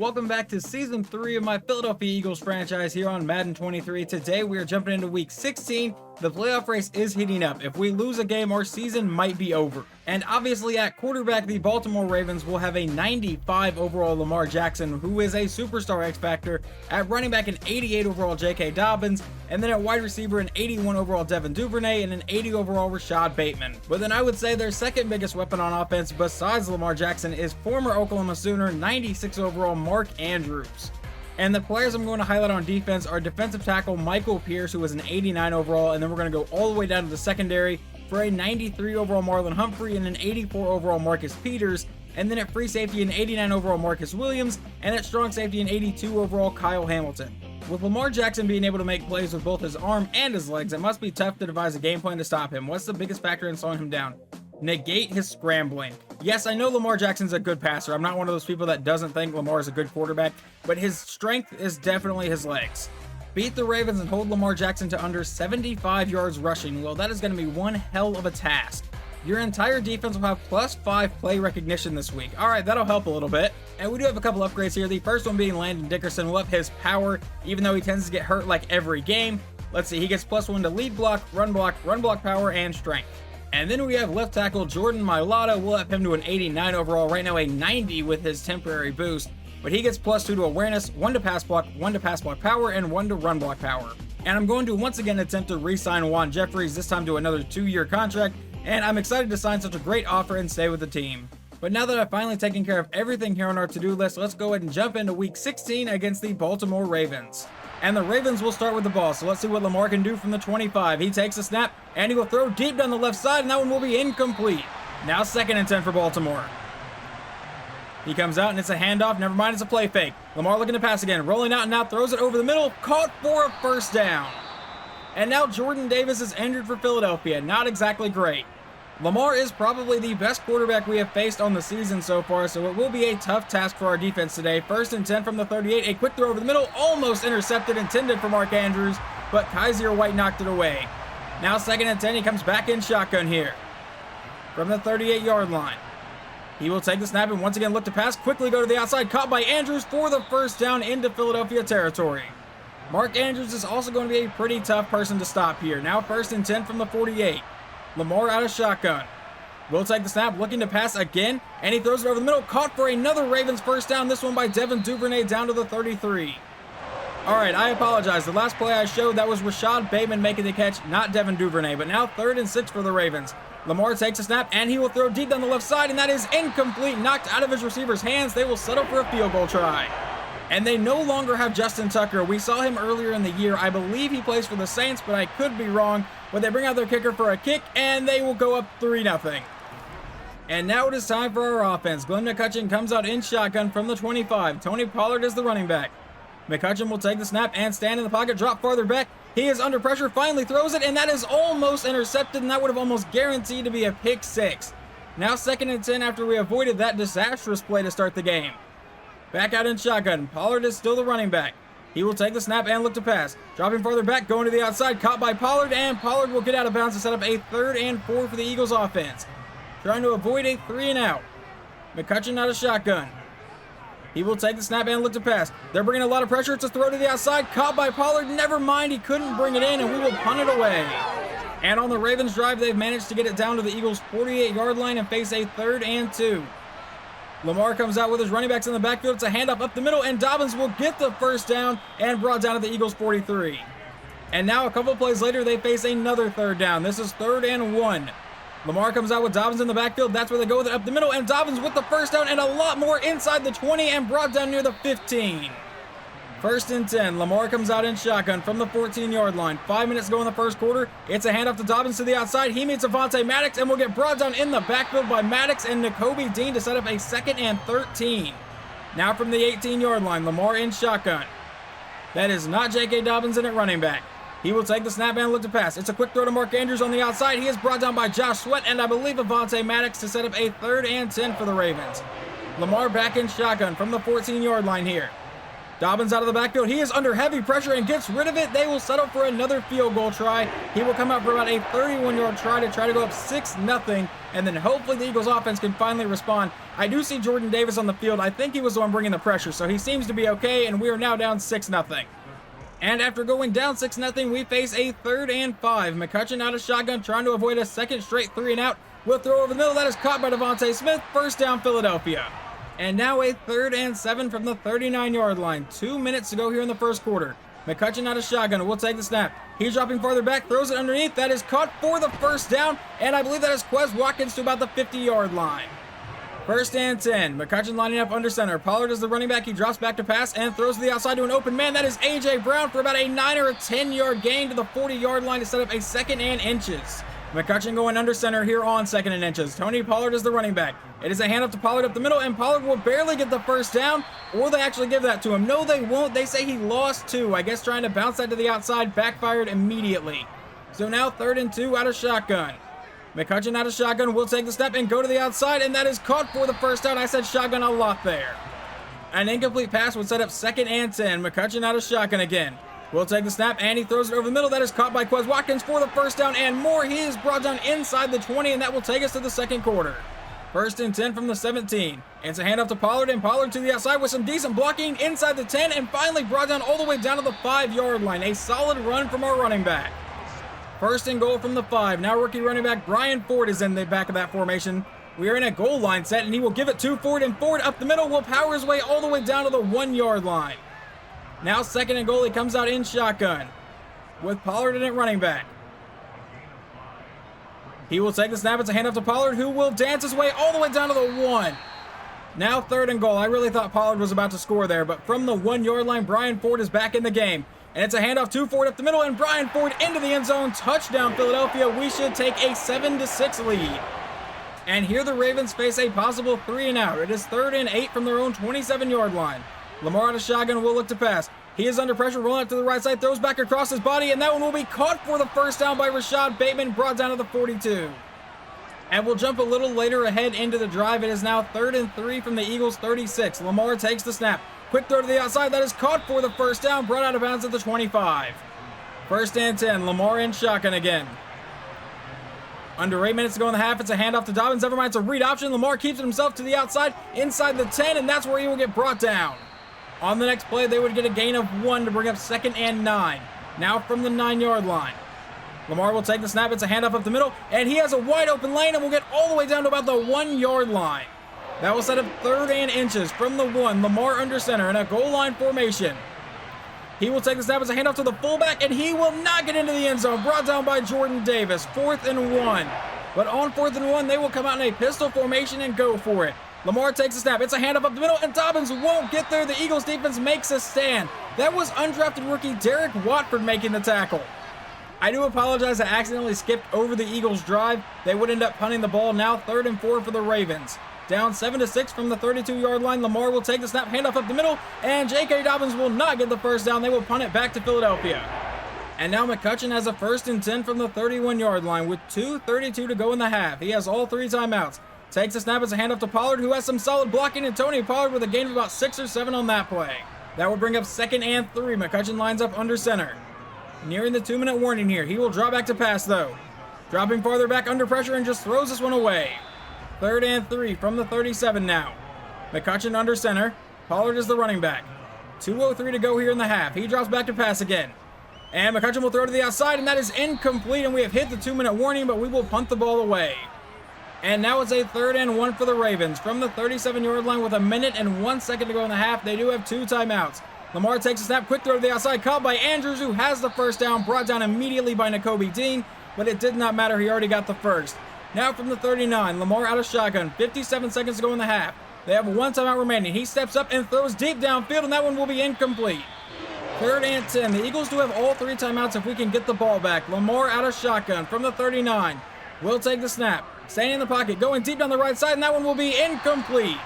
Welcome back to Season 3 of my Philadelphia Eagles franchise here on Madden 23. Today we are jumping into Week 16. The playoff race is heating up. If we lose a game, our season might be over. And obviously at quarterback, the Baltimore Ravens will have a 95 overall Lamar Jackson, who is a superstar X-Factor. At running back, an 88 overall J.K. Dobbins. And then at wide receiver, an 81 overall Devin Duvernay and an 80 overall Rashad Bateman. But then I would say their second biggest weapon on offense besides Lamar Jackson is former Oklahoma Sooner 96 overall Mark Andrews. And the players I'm going to highlight on defense are defensive tackle Michael Pierce, who was an 89 overall, and then we're going to go all the way down to the secondary for a 93 overall Marlon Humphrey and an 84 overall Marcus Peters, and then at free safety an 89 overall Marcus Williams, and at strong safety an 82 overall Kyle Hamilton. With Lamar Jackson being able to make plays with both his arm and his legs, it must be tough to devise a game plan to stop him. What's the biggest factor in slowing him down? Negate his scrambling. Yes, I know Lamar Jackson's a good passer. I'm not one of those people that doesn't think Lamar is a good quarterback, but his strength is definitely his legs. Beat the Ravens and hold Lamar Jackson to under 75 yards rushing. Well, that is going to be one hell of a task. Your entire defense will have +5 play recognition this week. Alright, that'll help a little bit. And we do have a couple upgrades here. The first one being Landon Dickerson will up his power, even though he tends to get hurt like every game. Let's see, he gets +1 to lead block, run block power, and strength. And then we have left tackle Jordan Mailata. We'll up him to an 89 overall, right now a 90 with his temporary boost. But he gets +2 to awareness, 1 to pass block, 1 to pass block power, and 1 to run block power. And I'm going to once again attempt to re-sign Juan Jeffries, this time to another 2-year contract. And I'm excited to sign such a great offer and stay with the team. But now that I've finally taken care of everything here on our to-do list, let's go ahead and jump into Week 16 against the Baltimore Ravens. And the Ravens will start with the ball, so let's see what Lamar can do from the 25. He takes a snap, and he will throw deep down the left side, and that one will be incomplete. Now 2nd and 10 for Baltimore. He comes out, and it's a handoff. Never mind, it's a play fake. Lamar looking to pass again, rolling out and now throws it over the middle, caught for a first down. And now Jordan Davis is injured for Philadelphia. Not exactly great. Lamar is probably the best quarterback we have faced on the season so far, so it will be a tough task for our defense today. 1st and 10 from the 38. A quick throw over the middle, almost intercepted, intended for Mark Andrews, but Kaiser White knocked it away. Now 2nd and 10. He comes back in shotgun here from the 38-yard line. He will take the snap and once again look to pass. Quickly go to the outside, caught by Andrews for the first down into Philadelphia territory. Mark Andrews is also going to be a pretty tough person to stop here. Now 1st and 10 from the 48. Lamar out of shotgun. Will take the snap, looking to pass again, and he throws it over the middle, caught for another Ravens first down, this one by Devin Duvernay down to the 33. Alright, I apologize. The last play I showed, that was Rashad Bateman making the catch, not Devin Duvernay, but now 3rd and 6 for the Ravens. Lamar takes a snap, and he will throw deep down the left side, and that is incomplete, knocked out of his receiver's hands. They will settle for a field goal try. And they no longer have Justin Tucker. We saw him earlier in the year. I believe he plays for the Saints, but I could be wrong. But they bring out their kicker for a kick, and they will go up 3-0. And now it is time for our offense. Glenn McCutcheon comes out in shotgun from the 25. Tony Pollard is the running back. McCutcheon will take the snap and stand in the pocket, drop farther back. He is under pressure, finally throws it, and that is almost intercepted, and that would have almost guaranteed to be a pick 6. Now 2nd and 10 after we avoided that disastrous play to start the game. Back out in shotgun. Pollard is still the running back. He will take the snap and look to pass. Dropping farther back, going to the outside, caught by Pollard, and Pollard will get out of bounds to set up a 3rd and 4 for the Eagles offense. Trying to avoid a 3-and-out. McCutcheon out of shotgun. He will take the snap and look to pass. They're bringing a lot of pressure. It's a throw to the outside, caught by Pollard. Never mind, he couldn't bring it in, and we will punt it away. And on the Ravens drive, they've managed to get it down to the Eagles' 48-yard line and face a 3rd and 2. Lamar comes out with his running backs in the backfield. It's a handoff up the middle, and Dobbins will get the first down and brought down to the Eagles' 43. And now a couple plays later, they face another 3rd down. This is 3rd and 1. Lamar comes out with Dobbins in the backfield. That's where they go with it up the middle, and Dobbins with the first down and a lot more inside the 20 and brought down near the 15. 1st and 10. Lamar comes out in shotgun from the 14-yard line. 5 minutes to go in the first quarter. It's a handoff to Dobbins to the outside. He meets Avonte Maddox and will get brought down in the backfield by Maddox and Nakobe Dean to set up a 2nd and 13. Now from the 18-yard line, Lamar in shotgun. That is not J.K. Dobbins in at running back. He will take the snap and look to pass. It's a quick throw to Mark Andrews on the outside. He is brought down by Josh Sweat and I believe Avonte Maddox to set up a 3rd and 10 for the Ravens. Lamar back in shotgun from the 14-yard line here. Dobbins out of the backfield. He is under heavy pressure and gets rid of it. They will settle for another field goal try. He will come out for about a 31-yard try to go up 6-0, and then hopefully the Eagles offense can finally respond. I do see Jordan Davis on the field. I think he was the one bringing the pressure, so he seems to be okay, and we are now down 6-0. And after going down 6-0, we face a 3rd and 5. McCutcheon out of shotgun, trying to avoid a second straight 3-and-out. We'll throw over the middle. That is caught by Devontae Smith. First down, Philadelphia. And now a 3rd and 7 from the 39-yard line. 2 minutes to go here in the first quarter. McCutcheon out of shotgun. We'll take the snap. He's dropping farther back, throws it underneath. That is caught for the first down, and I believe that is Quez Watkins to about the 50-yard line. 1st and 10. McCutcheon lining up under center. Pollard is the running back. He drops back to pass and throws to the outside to an open man. That is A.J. Brown for about a 9 or a 10-yard gain to the 40-yard line to set up a 2nd and inches. McCutcheon going under center here on 2nd and inches. Tony Pollard is the running back. It is a handoff to Pollard up the middle, and Pollard will barely get the first down, or they actually give that to him. No, they won't. They say he lost 2. I guess trying to bounce that to the outside, backfired immediately. So now 3rd and 2 out of shotgun. McCutcheon out of shotgun will take the step and go to the outside, and that is caught for the first down. I said shotgun a lot there. An incomplete pass would set up 2nd and 10. McCutcheon out of shotgun again. Will take the snap, and he throws it over the middle. That is caught by Quez Watkins for the first down and more. He is brought down inside the 20, and that will take us to the second quarter. 1st and 10 from the 17. It's a handoff to Pollard, and Pollard to the outside with some decent blocking inside the 10, and finally brought down all the way down to the 5-yard line. A solid run from our running back. 1st and goal from the 5. Now rookie running back Brian Ford is in the back of that formation. We are in a goal line set, and he will give it to Ford, and Ford up the middle will power his way all the way down to the 1-yard line. Now 2nd and goal, he comes out in shotgun with Pollard in at running back. He will take the snap. It's a handoff to Pollard, who will dance his way all the way down to the 1. Now 3rd and goal. I really thought Pollard was about to score there, but from the 1-yard line, Brian Ford is back in the game. And it's a handoff to Ford up the middle, and Brian Ford into the end zone. Touchdown, Philadelphia. We should take a 7-6 lead. And here the Ravens face a possible 3-and-out. It is 3rd and 8 from their own 27-yard line. Lamar out of shotgun will look to pass. He is under pressure, rolling out to the right side, throws back across his body, and that one will be caught for the first down by Rashad Bateman, brought down to the 42. And we'll jump a little later ahead into the drive. It is now 3rd and 3 from the Eagles' 36. Lamar takes the snap. Quick throw to the outside. That is caught for the first down, brought out of bounds at the 25. 1st and 10. Lamar in shotgun again. Under 8 minutes to go in the half. It's a handoff to Dobbins. Never mind, it's a read option. Lamar keeps it himself to the outside, inside the 10, and that's where he will get brought down. On the next play, they would get a gain of 1 to bring up 2nd and 9. Now from the 9-yard line. Lamar will take the snap. It's a handoff up the middle, and he has a wide open lane and will get all the way down to about the 1-yard line. That will set up 3rd and inches from the 1. Lamar under center in a goal line formation. He will take the snap as a handoff to the fullback, and he will not get into the end zone. Brought down by Jordan Davis. 4th and 1. But on 4th and 1, they will come out in a pistol formation and go for it. Lamar takes a snap. It's a handoff up the middle, and Dobbins won't get there. The Eagles defense makes a stand. That was undrafted rookie Derek Watford making the tackle. I do apologize. I accidentally skipped over the Eagles drive. They would end up punting the ball. Now 3rd and 4 for the Ravens. Down 7-6 from the 32-yard line. Lamar will take the snap, handoff up the middle, and J.K. Dobbins will not get the first down. They will punt it back to Philadelphia. And now McCutcheon has a 1st and 10 from the 31-yard line with 2:32 to go in the half. He has all 3 timeouts. Takes a snap as a handoff to Pollard, who has some solid blocking, and Tony Pollard with a gain of about 6 or 7 on that play. That will bring up 2nd and 3. McCutcheon lines up under center. Nearing the 2-minute warning here. He will draw back to pass, though. Dropping farther back under pressure and just throws this one away. 3rd and 3 from the 37 now. McCutcheon under center. Pollard is the running back. 2:03 to go here in the half. He drops back to pass again. And McCutcheon will throw to the outside, and that is incomplete, and we have hit the 2-minute warning, but we will punt the ball away. And now it's a 3rd and 1 for the Ravens. From the 37-yard line with 1 minute and 1 second to go in the half, they do have 2 timeouts. Lamar takes a snap, quick throw to the outside, caught by Andrews, who has the first down, brought down immediately by Nakobe Dean, but it did not matter. He already got the first. Now from the 39, Lamar out of shotgun, 57 seconds to go in the half. They have 1 timeout remaining. He steps up and throws deep downfield, and that one will be incomplete. 3rd and 10. The Eagles do have all 3 timeouts if we can get the ball back. Lamar out of shotgun from the 39. Will take the snap. Staying in the pocket, going deep down the right side, and that one will be incomplete.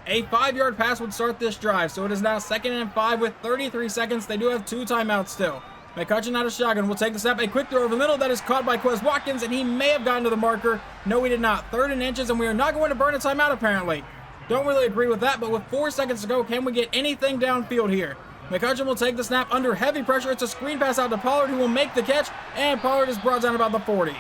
A 5-yard pass would start this drive, so it is now 2nd and 5 with 33 seconds. They do have 2 timeouts still. McCutcheon out of shotgun will take the snap. A quick throw over the middle that is caught by Quez Watkins, and he may have gotten to the marker. No, he did not. 3rd and inches, and we are not going to burn a timeout apparently. Don't really agree with that, but with 4 seconds to go, can we get anything downfield here? McCutcheon will take the snap under heavy pressure. It's a screen pass out to Pollard, who will make the catch, and Pollard is brought down about the 40.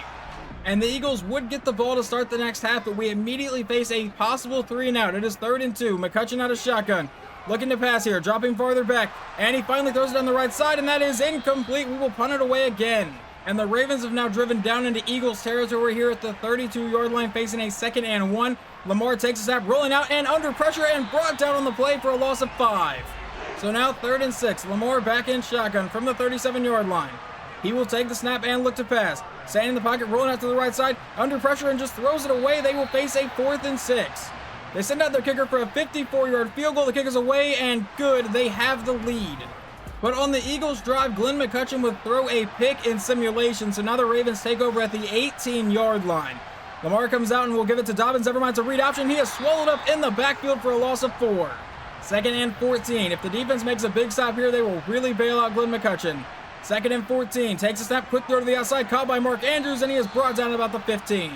And the Eagles would get the ball to start the next half, but we immediately face a possible 3-and-out. It is 3rd and 2. McCutcheon out of shotgun. Looking to pass here, dropping farther back, and he finally throws it on the right side, and that is incomplete. We will punt it away again. And the Ravens have now driven down into Eagles territory here at the 32-yard line, facing a 2nd and 1. Lamar takes a snap, rolling out and under pressure, and brought down on the play for a loss of 5. So now 3rd and 6. Lamar back in shotgun from the 37-yard line. He will take the snap and look to pass. Standing in the pocket, rolling out to the right side, under pressure, and just throws it away. They will face a 4th and 6. They send out their kicker for a 54-yard field goal. The kick is away, and good. They have the lead. But on the Eagles drive, Glenn McCutcheon would throw a pick in simulation, so now the Ravens take over at the 18-yard line. Lamar comes out and will give it to Dobbins. Never mind, it's a read option. He is swallowed up in the backfield for a loss of 4. 2nd and 14. If the defense makes a big stop here, they will really bail out Glenn McCutcheon. 2nd and 14. Takes a snap, quick throw to the outside, caught by Mark Andrews, and he is brought down at about the 15.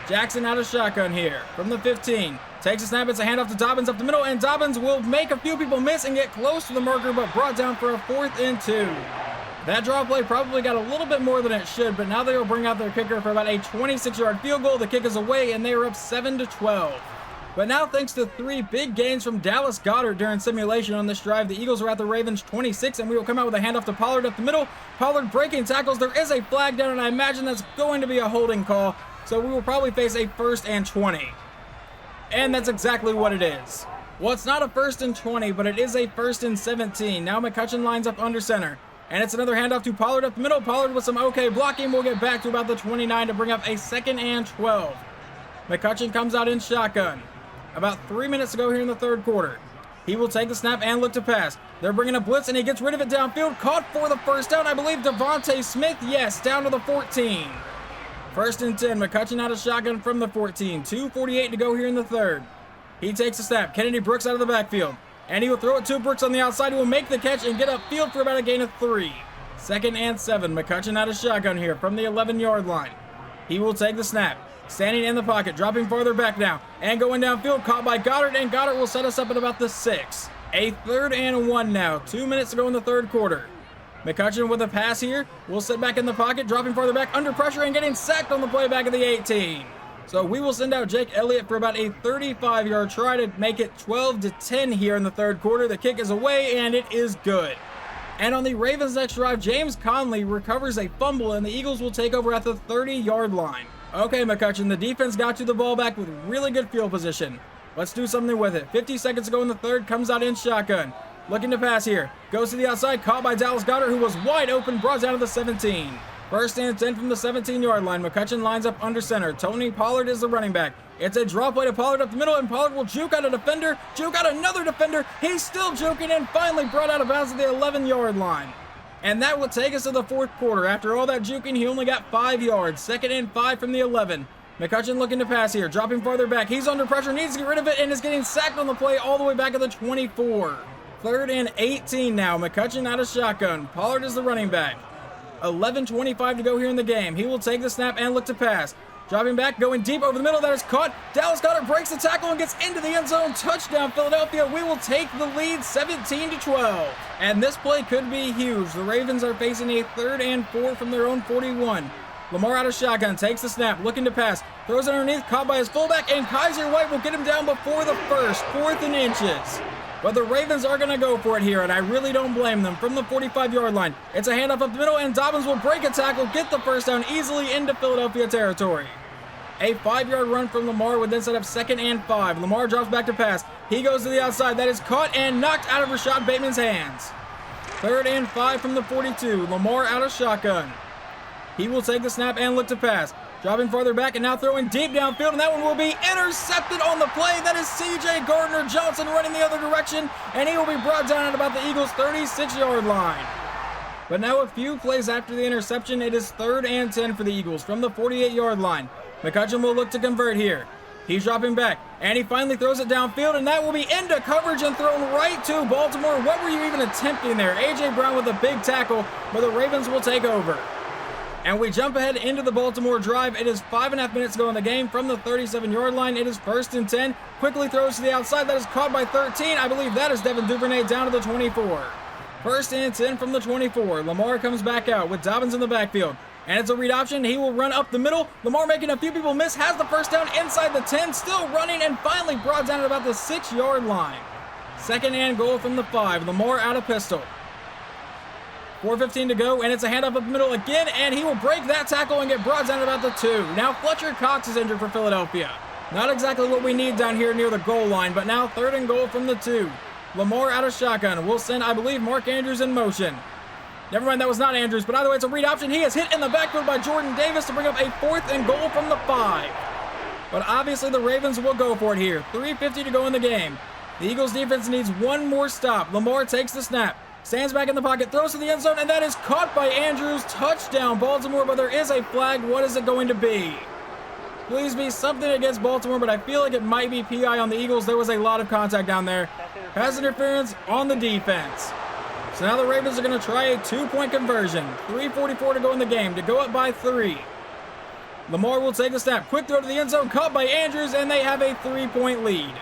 Jackson out of shotgun here from the 15. Takes a snap, it's a handoff to Dobbins up the middle, and Dobbins will make a few people miss and get close to the marker, but brought down for a 4th and 2. That draw play probably got a little bit more than it should, but now they will bring out their kicker for about a 26-yard field goal. The kick is away, and they are up 7-12. But now, thanks to 3 big gains from Dallas Goedert during simulation on this drive, the Eagles are at the Ravens 26, and we will come out with a handoff to Pollard up the middle. Pollard breaking tackles. There is a flag down, and I imagine that's going to be a holding call, so we will probably face a 1st and 20. And that's exactly what it is. Well, it's not a 1st and 20, but it is a 1st and 17. Now McCutcheon lines up under center. And it's another handoff to Pollard up the middle. Pollard with some okay blocking will get back to about the 29 to bring up a 2nd and 12. McCutcheon comes out in shotgun. About 3 minutes to go here in the 3rd quarter. He will take the snap and look to pass. They're bringing a blitz, and he gets rid of it downfield. Caught for the 1st down. I believe Devontae Smith, yes, down to the 14. 1st and 10. McCutcheon out of shotgun from the 14. 2:48 to go here in the 3rd. He takes a snap. Kennedy Brooks out of the backfield. And he will throw it to Brooks on the outside. He will make the catch and get upfield for about a gain of 3. 2nd and 7. McCutcheon out of shotgun here from the 11-yard line. He will take the snap. Standing in the pocket, dropping farther back now, and going downfield, caught by Goedert, and Goedert will set us up at about the 6. A 3rd and 1 now. 2 minutes to go in the 3rd quarter. McCutcheon with a pass here. Will sit back in the pocket, dropping farther back, under pressure, and getting sacked on the play back at the 18. So we will send out Jake Elliott for about a 35-yard try to make it 12-10 here in the 3rd quarter. The kick is away, and it is good. And on the Ravens' next drive, James Conley recovers a fumble, and the Eagles will take over at the 30-yard line. Okay, McCutcheon, the defense got you the ball back with really good field position. Let's do something with it. 50 seconds to go in the 3rd, comes out in shotgun. Looking to pass here. Goes to the outside, caught by Dallas Goedert, who was wide open, brought down to the 17. 1st and 10 from the 17-yard line. McCutcheon lines up under center. Tony Pollard is the running back. It's a draw play to Pollard up the middle, and Pollard will juke out a defender, juke out another defender. He's still juking, and finally brought out of bounds at the 11-yard line. And that will take us to the 4th quarter. After all that juking, he only got 5 yards. 2nd and 5 from the 11. McCutcheon looking to pass here, dropping farther back. He's under pressure, needs to get rid of it, and is getting sacked on the play all the way back at the 24. 3rd and 18 now. McCutcheon out of shotgun. Pollard is the running back. 11:25 to go here in the game. He will take the snap and look to pass. Dropping back, going deep over the middle. That is caught. Dallas Goedert breaks the tackle and gets into the end zone. Touchdown, Philadelphia. We will take the lead 17-12. And this play could be huge. The Ravens are facing a 3rd and 4 from their own 41. Lamar out of shotgun, takes the snap, looking to pass. Throws it underneath, caught by his fullback, and Kaiser White will get him down before the 1st. 4th and inches. But the Ravens are going to go for it here, and I really don't blame them. From the 45-yard line, it's a handoff up the middle, and Dobbins will break a tackle, get the 1st down easily into Philadelphia territory. A 5-yard run from Lamar would then set up 2nd and 5. Lamar drops back to pass. He goes to the outside. That is caught and knocked out of Rashad Bateman's hands. 3rd and 5 from the 42. Lamar out of shotgun. He will take the snap and look to pass. Dropping farther back and now throwing deep downfield, and that one will be intercepted on the play. That is C.J. Gardner-Johnson running the other direction, and he will be brought down at about the Eagles' 36-yard line. But now a few plays after the interception, it is 3rd and 10 for the Eagles from the 48-yard line. McCutcheon will look to convert here. He's dropping back, and he finally throws it downfield, and that will be into coverage and thrown right to Baltimore. What were you even attempting there? A.J. Brown with a big tackle, but the Ravens will take over. And we jump ahead into the Baltimore drive. It is 5.5 minutes to go in the game from the 37-yard line. It is 1st and 10. Quickly throws to the outside. That is caught by 13. I believe that is Devin Duvernay down to the 24. 1st and 10 from the 24. Lamar comes back out with Dobbins in the backfield. And it's a read option. He will run up the middle. Lamar making a few people miss. Has the first down inside the 10. Still running and finally brought down at about the 6-yard line. 2nd and goal from the 5. Lamar out of pistol. 4:15 to go, and it's a handoff up the middle again, and he will break that tackle and get brought down at about the 2. Now Fletcher Cox is injured for Philadelphia. Not exactly what we need down here near the goal line, but now 3rd and goal from the 2. Lamar out of shotgun. We'll send, I believe, Mark Andrews in motion. Never mind, that was not Andrews, but either way, it's a read option. He is hit in the backfield by Jordan Davis to bring up a 4th and goal from the 5. But obviously the Ravens will go for it here. 3:50 to go in the game. The Eagles defense needs one more stop. Lamar takes the snap. Stands back in the pocket, throws to the end zone, and that is caught by Andrews. Touchdown, Baltimore, but there is a flag. What is it going to be? Please be something against Baltimore, but I feel like it might be PI on the Eagles. There was a lot of contact down there. Pass interference on the defense. So now the Ravens are going to try a 2-point conversion. 3:44 to go in the game, to go up by 3. Lamar will take the snap. Quick throw to the end zone, caught by Andrews, and they have a 3-point lead.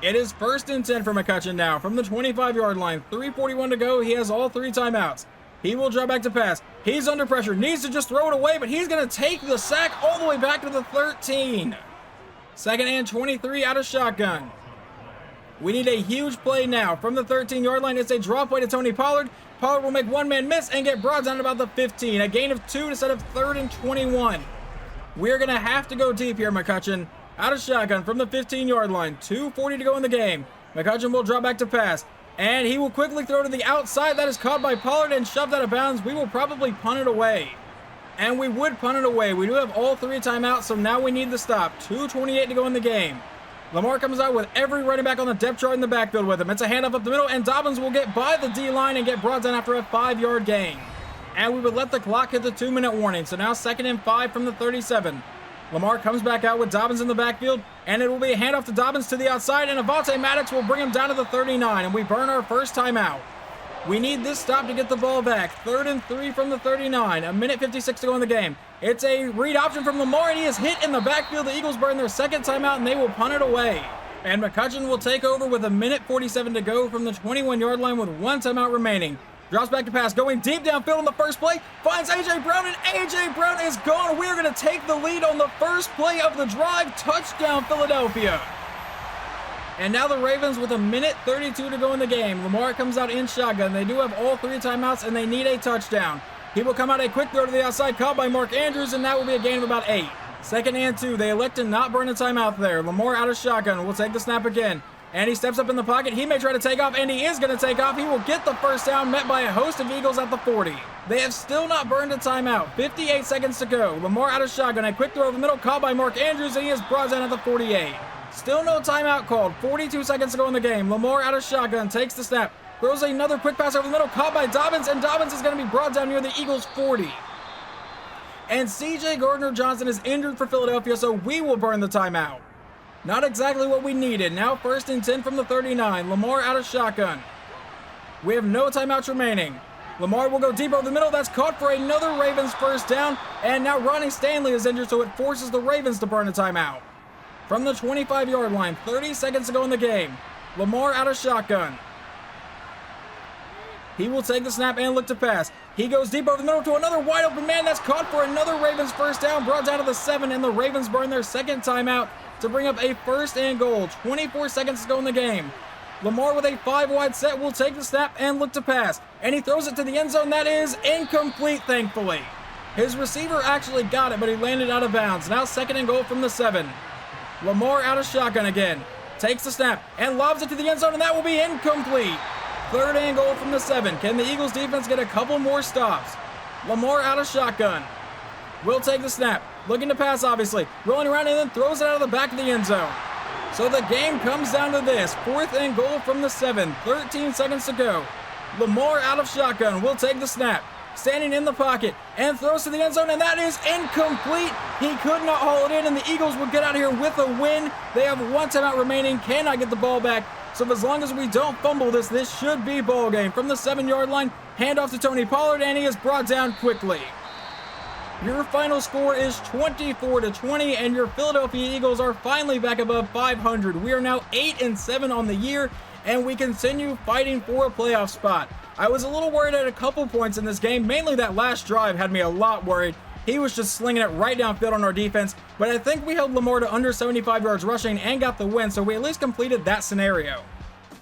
It is 1st and 10 for McCutcheon now from the 25-yard line. 3:41 to go. He has all 3 timeouts. He will drop back to pass. He's under pressure. Needs to just throw it away, but he's going to take the sack all the way back to the 13. 2nd and 23 out of shotgun. We need a huge play now from the 13-yard line. It's a draw play to Tony Pollard. Pollard will make one man miss and get brought down at about the 15. A gain of 2 to set up 3rd and 21. We're going to have to go deep here, McCutcheon. Out of shotgun from the 15-yard line. 2:40 to go in the game. McCutcheon will drop back to pass. And he will quickly throw to the outside. That is caught by Pollard and shoved out of bounds. We will probably punt it away. And we would punt it away. We do have all 3 timeouts, so now we need the stop. 2:28 to go in the game. Lamar comes out with every running back on the depth chart in the backfield with him. It's a handoff up the middle, and Dobbins will get by the D-line and get brought down after a 5-yard gain. And we would let the clock hit the 2-minute warning. So now 2nd and 5 from the 37. Lamar comes back out with Dobbins in the backfield, and it will be a handoff to Dobbins to the outside, and Avonte Maddox will bring him down to the 39, and we burn our first timeout. We need this stop to get the ball back. 3rd and 3 from the 39. 1:56 to go in the game. It's a read option from Lamar, and he is hit in the backfield. The Eagles burn their 2nd timeout, and they will punt it away. And McCutcheon will take over with 1:47 to go from the 21-yard line with 1 timeout remaining. Drops back to pass, going deep downfield on the first play. Finds A.J. Brown, and A.J. Brown is gone. We are going to take the lead on the first play of the drive. Touchdown, Philadelphia. And now the Ravens with 1:32 to go in the game. Lamar comes out in shotgun. They do have all 3 timeouts, and they need a touchdown. He will come out a quick throw to the outside, caught by Mark Andrews, and that will be a gain of about 8. 2nd and 2. They elect to not burn a timeout there. Lamar out of shotgun. Will take the snap again. And he steps up in the pocket. He may try to take off, and he is going to take off. He will get the first down, met by a host of Eagles at the 40. They have still not burned a timeout. 58 seconds to go. Lamar out of shotgun. A quick throw over the middle, caught by Mark Andrews, and he is brought down at the 48. Still no timeout called. 42 seconds to go in the game. Lamar out of shotgun. Takes the snap. Throws another quick pass over the middle, caught by Dobbins, and Dobbins is going to be brought down near the Eagles' 40. And C.J. Gardner-Johnson is injured for Philadelphia, so we will burn the timeout. Not exactly what we needed. Now 1st and 10 from the 39. Lamar out of shotgun. We have no timeouts remaining. Lamar will go deep over the middle. That's caught for another Ravens first down. And now Ronnie Stanley is injured, so it forces the Ravens to burn a timeout. From the 25-yard line, 30 seconds to go in the game. Lamar out of shotgun. He will take the snap and look to pass. He goes deep over the middle to another wide open man. That's caught for another Ravens first down, brought down to the 7, and the Ravens burn their 2nd timeout to bring up a 1st and goal. 24 seconds to go in the game. Lamar with a 5-wide set will take the snap and look to pass. And he throws it to the end zone. That is incomplete, thankfully. His receiver actually got it, but he landed out of bounds. Now 2nd and goal from the 7. Lamar out of shotgun again. Takes the snap and lobs it to the end zone, and that will be incomplete. 3rd and goal from the 7. Can the Eagles defense get a couple more stops? Lamar out of shotgun. Will take the snap. Looking to pass, obviously. Rolling around and then throws it out of the back of the end zone. So the game comes down to this. 4th and goal from the 7. 13 seconds to go. Lamar out of shotgun. Will take the snap. Standing in the pocket and throws to the end zone, and that is incomplete. He could not haul it in, and the Eagles will get out of here with a win. They have 1 timeout remaining. Cannot get the ball back. So as long as we don't fumble this should be ball game. From the 7-yard line, handoff to Tony Pollard, and he is brought down quickly. Your final score is 24-20, and your Philadelphia Eagles are finally back above 500. We are now 8-7 on the year, and we continue fighting for a playoff spot. I was a little worried at a couple points in this game, mainly that last drive had me a lot worried. He was just slinging it right downfield on our defense, but I think we held Lamar to under 75 yards rushing and got the win, so we at least completed that scenario.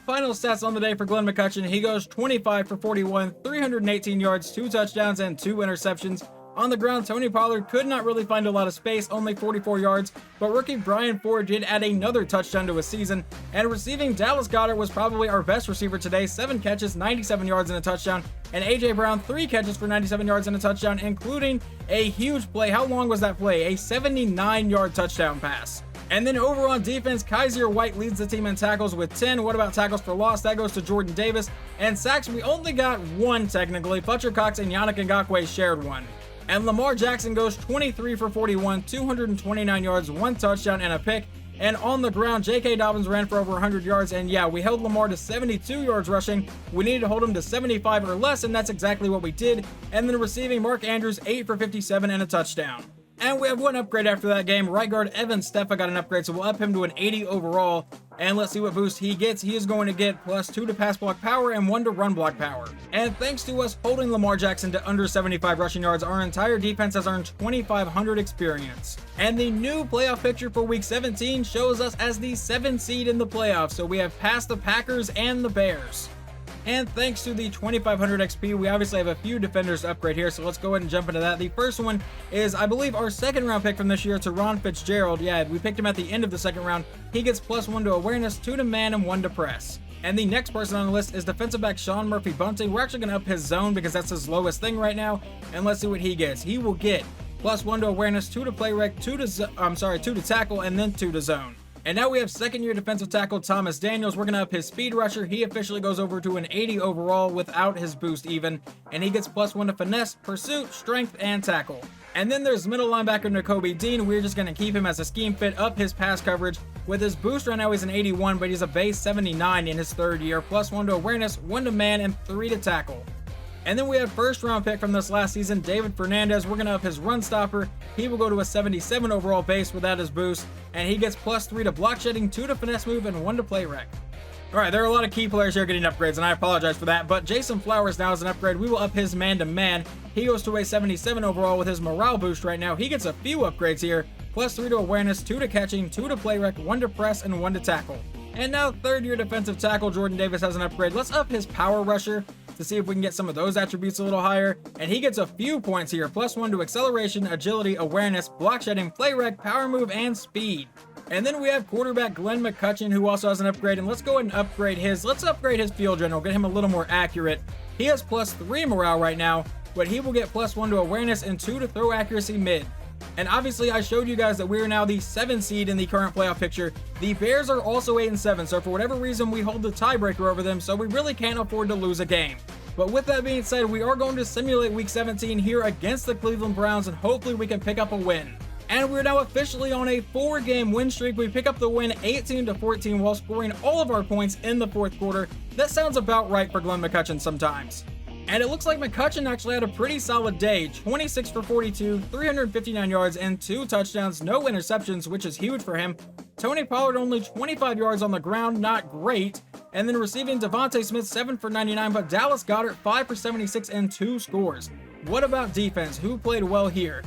Final stats on the day for Glenn McCutcheon. He goes 25 for 41, 318 yards, 2 touchdowns, and 2 interceptions. On the ground, Tony Pollard could not really find a lot of space, only 44 yards, but rookie Brian Ford did add another touchdown to his season. And receiving, Dallas Goedert was probably our best receiver today, 7 catches, 97 yards, and a touchdown. And A.J. Brown, 3 catches for 97 yards and a touchdown, including a huge play. How long was that play? A 79-yard touchdown pass. And then over on defense, Kaiser White leads the team in tackles with 10. What about tackles for loss? That goes to Jordan Davis. And sacks, we only got 1 technically. Fletcher Cox and Yannick Ngakoue shared 1. And Lamar Jackson goes 23 for 41, 229 yards, 1 touchdown, and a pick. And on the ground, J.K. Dobbins ran for over 100 yards. And yeah, we held Lamar to 72 yards rushing. We needed to hold him to 75 or less, and that's exactly what we did. And then receiving, Mark Andrews, 8 for 57 and a touchdown. And we have 1 upgrade after that game. Right guard Evan Steffa got an upgrade, so we'll up him to an 80 overall. And let's see what boost he gets. He is going to get +2 to pass block power and 1 to run block power. And thanks to us holding Lamar Jackson to under 75 rushing yards, our entire defense has earned 2,500 experience. And the new playoff picture for week 17 shows us as the 7th seed in the playoffs, so we have passed the Packers and the Bears. And thanks to the 2,500 XP, we obviously have a few defenders to upgrade here, so let's go ahead and jump into that. The first one is, I believe, our 2nd round pick from this year, to Ron Fitzgerald. Yeah, we picked him at the end of the 2nd round. He gets +1 to awareness, 2 to man, and 1 to press. And the next person on the list is defensive back Sean Murphy-Bunting. We're actually going to up his zone because that's his lowest thing right now, and let's see what he gets. He will get +1 to awareness, 2 to play rec, 2 to tackle, and then 2 to zone. And now we have 2nd-year defensive tackle Thomas Daniels. We're going to up his speed rusher. He officially goes over to an 80 overall without his boost even. And he gets +1 to finesse, pursuit, strength, and tackle. And then there's middle linebacker Nakobe Dean. We're just going to keep him as a scheme fit, up his pass coverage. With his boost right now, he's an 81, but he's a base 79 in his 3rd year. +1 to awareness, 1 to man, and 3 to tackle. And then we have 1st round pick from this last season, David Fernandez. We're going to up his run stopper. He will go to a 77 overall base without his boost. And he gets +3 to block shedding, 2 to finesse move, and 1 to play rec. Alright, there are a lot of key players here getting upgrades, and I apologize for that. But Jason Flowers now is an upgrade. We will up his man-to-man. He goes to a 77 overall with his morale boost right now. He gets a few upgrades here. +3 to awareness, 2 to catching, 2 to play rec, 1 to press, and 1 to tackle. And now 3rd-year defensive tackle Jordan Davis has an upgrade. Let's up his power rusher to see if we can get some of those attributes a little higher. And he gets a few points here. +1 to acceleration, agility, awareness, block shedding, play rec, power move, and speed. And then we have quarterback Glenn McCutcheon, who also has an upgrade. And let's go ahead and upgrade his. Let's upgrade his field general, get him a little more accurate. He has +3 morale right now, but he will get +1 to awareness and 2 to throw accuracy mid. And obviously, I showed you guys that we are now the 7th seed in the current playoff picture. The Bears are also 8-7, so for whatever reason, we hold the tiebreaker over them, so we really can't afford to lose a game. But with that being said, we are going to simulate Week 17 here against the Cleveland Browns, and hopefully we can pick up a win. And we're now officially on a 4-game win streak. We pick up the win 18-14 while scoring all of our points in the 4th quarter. That sounds about right for Glenn McCutcheon sometimes. And it looks like McCutcheon actually had a pretty solid day. 26 for 42, 359 yards, and 2 touchdowns, no interceptions, which is huge for him. Tony Pollard only 25 yards on the ground, not great. And then receiving, Devontae Smith 7 for 99, but Dallas Goedert 5 for 76 and 2 scores. What about defense? Who played well here?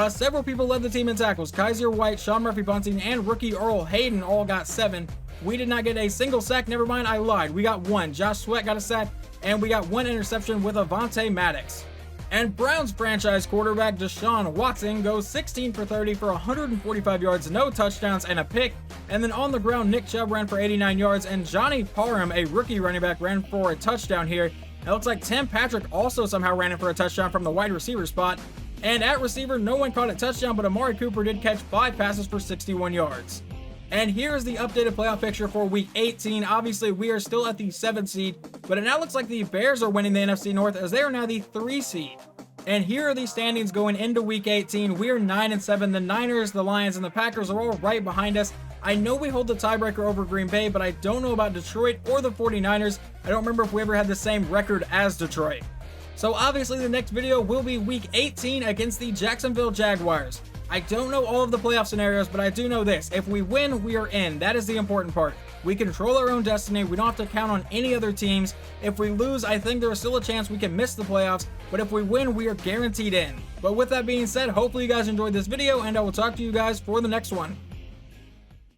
Several people led the team in tackles. Kaiser White, Sean Murphy-Bunting, and rookie Earl Hayden all got 7. We did not get a single sack. Never mind, I lied. We got 1. Josh Sweat got a sack, and we got 1 interception with Avonte Maddox. And Browns franchise quarterback Deshaun Watson goes 16 for 30 for 145 yards, no touchdowns, and a pick. And then on the ground, Nick Chubb ran for 89 yards, and Johnny Parham, a rookie running back, ran for a touchdown here. It looks like Tim Patrick also somehow ran in for a touchdown from the wide receiver spot. And at receiver, no one caught a touchdown, but Amari Cooper did catch 5 passes for 61 yards. And here's the updated playoff picture for Week 18. Obviously, we are still at the 7th seed, but it now looks like the Bears are winning the NFC North as they are now the 3 seed. And here are the standings going into Week 18. We are 9-7. The Niners, the Lions, and the Packers are all right behind us. I know we hold the tiebreaker over Green Bay, but I don't know about Detroit or the 49ers. I don't remember if we ever had the same record as Detroit. So obviously the next video will be week 18 against the Jacksonville Jaguars. I don't know all of the playoff scenarios, but I do know this. If we win, we are in. That is the important part. We control our own destiny. We don't have to count on any other teams. If we lose, I think there is still a chance we can miss the playoffs, but if we win, we are guaranteed in. But with that being said, hopefully you guys enjoyed this video, and I will talk to you guys for the next one.